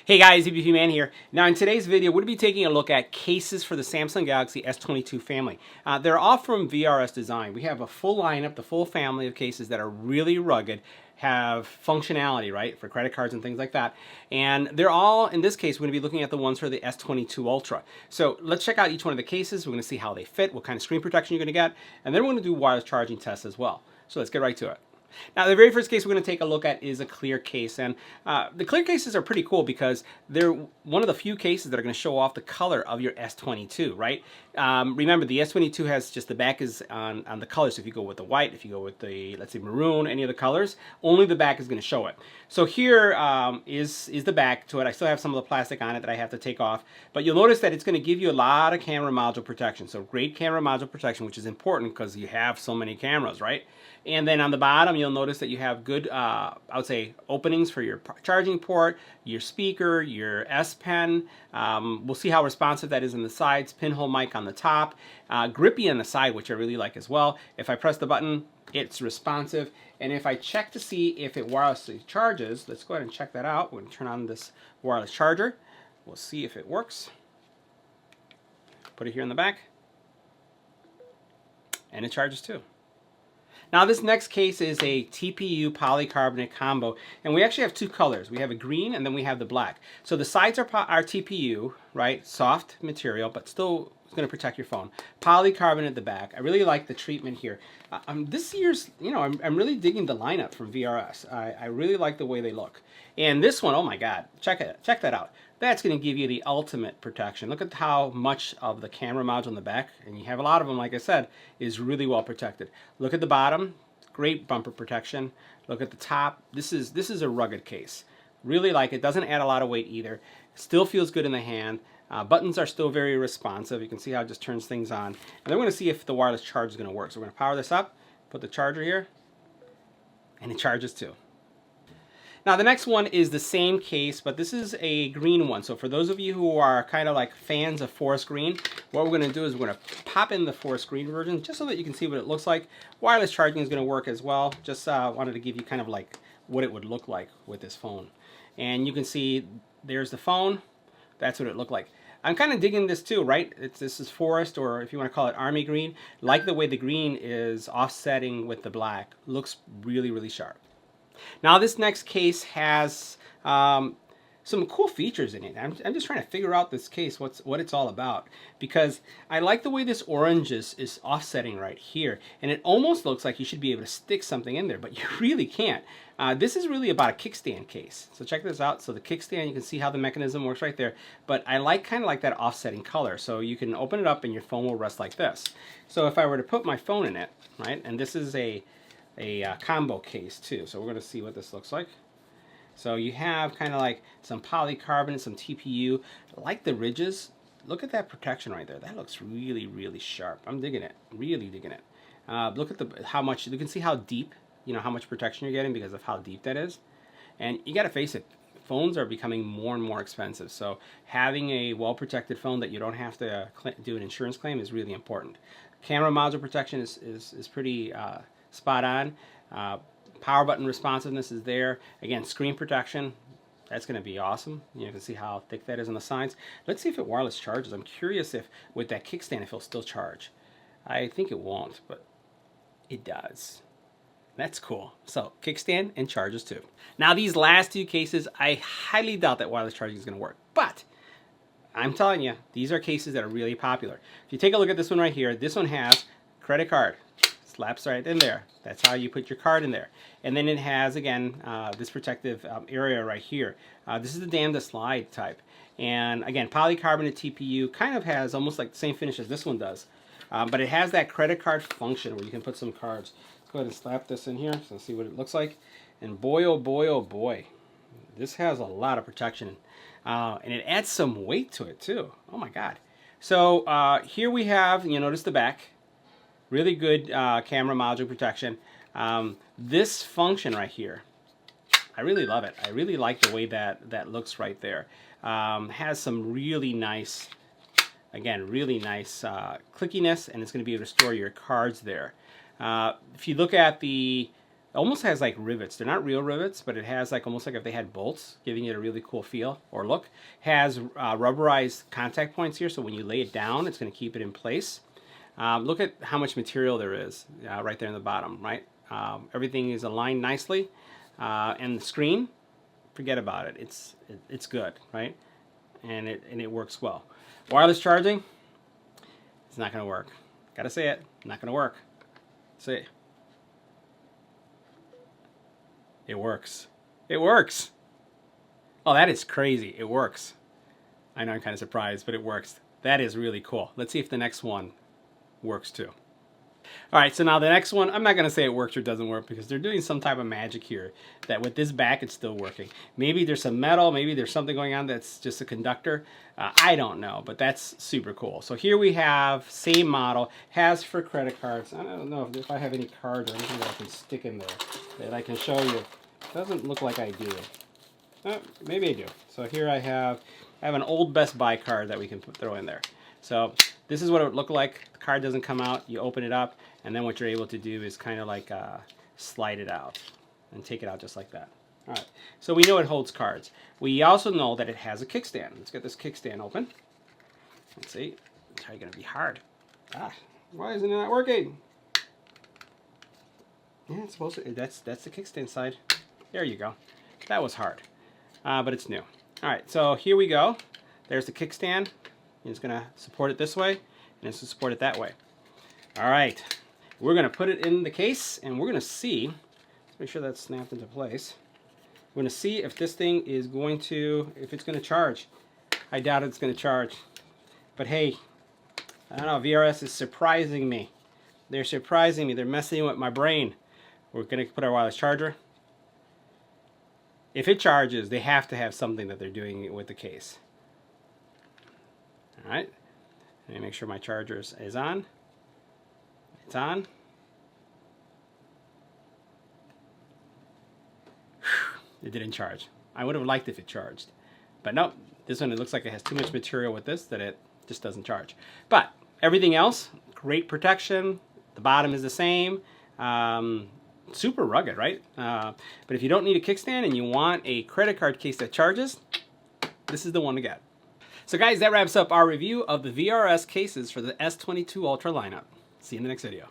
Hey guys, EBPMAN here. Now in today's video, we're going to be taking a look at cases for the Samsung Galaxy S22 family. They're all from VRS Design. We have a full lineup, the full family of cases that are really rugged, have functionality, right, for credit cards and things like that. And they're all, in this case, we're going to be looking at the ones for the S22 Ultra. So let's check out each one of the cases. We're going to see how they fit, what kind of screen protection you're going to get, and then we're going to do wireless charging tests as well. So let's get right to it. Now, the very first case we're going to take a look at is a clear case, and the clear cases are pretty cool because they're one of the few cases that are going to show off the color of your S22, right? Remember, the S22 has just the back is on the color, so if you go with the white, if you go with the, let's say, maroon, any of the colors, only the back is going to show it. So here is the back to it. I still have some of the plastic on it that I have to take off, but you'll notice that it's going to give you a lot of camera module protection, so great camera module protection, which is important because you have so many cameras, right? And then on the bottom, you'll notice that you have good, I would say, openings for your charging port, your speaker, your S Pen. We'll see how responsive that is on the sides. Pinhole mic on the top. Grippy on the side, which I really like as well. If I press the button, it's responsive. And if I check to see if it wirelessly charges, let's go ahead and check that out. We're going to turn on this wireless charger. We'll see if it works. Put it here in the back. And it charges too. Now this next case is a TPU polycarbonate combo, and we actually have two colors. We have a green and then we have the black. So the sides are TPU, right? Soft material, but still going to protect your phone. Polycarbonate at the back. I really like the treatment here. This year's, I'm really digging the lineup from VRS. I really like the way they look. And this one, oh my God, check that out. That's going to give you the ultimate protection. Look at how much of the camera module in the back, and you have a lot of them, like I said, is really well protected. Look at the bottom, great bumper protection. Look at the top. This is a rugged case. Really like it. Doesn't add a lot of weight either. Still feels good in the hand. Buttons are still very responsive. You can see how it just turns things on. And then we're going to see if the wireless charge is going to work. So we're going to power this up, put the charger here, and it charges too. Now the next one is the same case, but this is a green one. So for those of you who are kind of like fans of forest green, what we're going to do is we're going to pop in the forest green version just so that you can see what it looks like. Wireless charging is going to work as well. Just wanted to give you kind of like what it would look like with this phone. And you can see there's the phone. That's what it looked like. I'm kind of digging this too, right? This is forest, or if you want to call it army green. Like the way the green is offsetting with the black. Looks really, really sharp. Now this next case has some cool features in it. I'm just trying to figure out this case, what it's all about, because I like the way this orange is offsetting right here, and it almost looks like you should be able to stick something in there, but you really can't. This is really about a kickstand case. So check this out. So the kickstand, you can see how the mechanism works right there, but I kind of like that offsetting color. So you can open it up and your phone will rest like this. So if I were to put my phone in it, right, and this is a combo case too, so we're going to see what this looks like. So you have kind of like some polycarbonate, some TPU. I like the ridges. Look at that protection right there. That looks really, really sharp. I'm digging it. Really digging it. Look at how much, you can see how deep, how much protection you're getting because of how deep that is. And you got to face it, phones are becoming more and more expensive. So having a well-protected phone that you don't have to do an insurance claim is really important. Camera module protection is pretty spot on. Power button responsiveness is there. Again, screen protection, that's going to be awesome. You can see how thick that is on the sides. Let's see if it wireless charges. I'm curious if with that kickstand if it'll still charge. I think it won't, but it does. That's cool. So kickstand and charges too. Now these last two cases, I highly doubt that wireless charging is going to work, but I'm telling you, these are cases that are really popular. If you take a look at this one right here, this one has credit card. Slaps right in there. That's how you put your card in there. And then it has, again, this protective area right here. This is the damn to slide type. And again, polycarbonate TPU kind of has almost like the same finish as this one does. But it has that credit card function where you can put some cards. Let's go ahead and slap this in here so see what it looks like. And boy, oh boy, oh boy. This has a lot of protection. And it adds some weight to it too. Oh my God. So here we have, notice the back. Really good camera module protection. This function right here, I really love it. I really like the way that looks right there. Has some really nice, again, really nice clickiness, and it's going to be able to store your cards there. If you look at the almost has like rivets. They're not real rivets, but it has like almost like if they had bolts, giving it a really cool feel or look. Has rubberized contact points here, so when you lay it down, it's going to keep it in place. Look at how much material there is right there in the bottom, right? Everything is aligned nicely, and the screen, forget about it. It's good, right? And it works well. Wireless charging, it's not going to work. Gotta say it, not going to work. See, it works. It works. Oh, that is crazy. It works. I know I'm kind of surprised, but it works. That is really cool. Let's see if the next one works too. All right, so now the next one, I'm not going to say it works or doesn't work because they're doing some type of magic here that with this back it's still working. Maybe there's some metal, maybe there's something going on that's just a conductor. I don't know, but that's super cool. So here we have same model, has for credit cards. I don't know if I have any cards or anything that I can stick in there that I can show you. It doesn't look like I do. Maybe I do. So here I have an old Best Buy card that we can throw in there. So this is what it would look like. The card doesn't come out. You open it up, and then what you're able to do is kind of like slide it out and take it out just like that. All right. So we know it holds cards. We also know that it has a kickstand. Let's get this kickstand open. Let's see. It's probably going to be hard. Why isn't it not working? Yeah, it's supposed to. That's the kickstand side. There you go. That was hard, but it's new. All right. So here we go. There's the kickstand. It's going to support it this way, and it's going to support it that way. All right, we're going to put it in the case, and we're going to see, let's make sure that's snapped into place. We're going to see if this thing is going to, if it's going to charge. I doubt it's going to charge. But hey, I don't know, VRS is surprising me. They're surprising me. They're messing with my brain. We're going to put our wireless charger. If it charges, they have to have something that they're doing with the case. All right, let me make sure my charger is on. It's on. It didn't charge. I would have liked if it charged, but nope. This one, it looks like it has too much material with this that it just doesn't charge. But everything else, great protection. The bottom is the same. Super rugged, right? But if you don't need a kickstand and you want a credit card case that charges, this is the one to get. So guys, that wraps up our review of the VRS cases for the S22 Ultra lineup. See you in the next video.